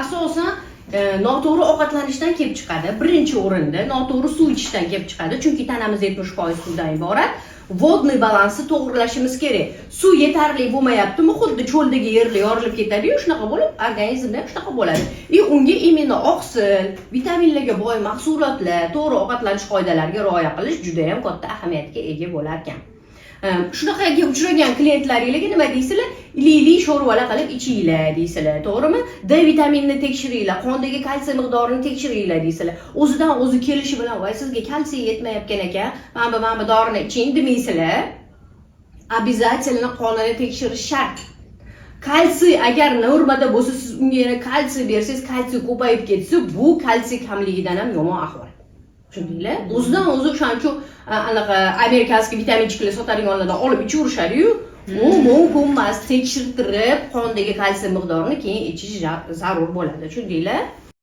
asosan noto'g'ri ovqatlanishdan kelib chiqadi. Birinchi o'rinda noto'g'ri suv ichishdan kelib chiqadi, chunki tanamiz 70% suvdan iborat. Vodniy balansni to'g'rilashimiz kerak. Suv yetarli bo'lmayaptimi, xuddi cho'ldagi yerlar yorilib ketadi-yu, shunaqa bo'lib, organizmda shunaqa bo'ladi. Unga imенно oqsil, vitaminlarga boy mahsulotlar, to'g'ri ovqatlanish qoidalariga rioya qilish juda ham katta ahamiyatga ega bo'lar ekan. Shunaqaga uchragan klientlaringizga nima deysizlar? Iliyli sho'rvalar qilib ichinglar deysizlar, to'g'rimi? D vitaminini tekshiringlar, qondagi kalsiy miqdorini tekshiringlar deysizlar. O'zidan o'zi kelishi bilan, "Voy, sizga kalsiy yetmayotgan ekan, mana bu dorini iching" demaysizlar. Обязательно qonini tekshirish shart. Kalsiy agar normada bo'lsa, siz unga yana kalsiy bersangiz, kalsiy ko'payib ketsa, bu kalsiy kamligidan ham yomon ahvol. Tushundinglar? O'zidan o'zi o'shaning uchun anaqa amerikanskiy vitaminchiklar sotadiganlardan olib ichaverishadi-yu, mumkin emas tekshirtirib qondagi kalsiy miqdorini keyin ichish zarur bo'ladi. Tushundinglar?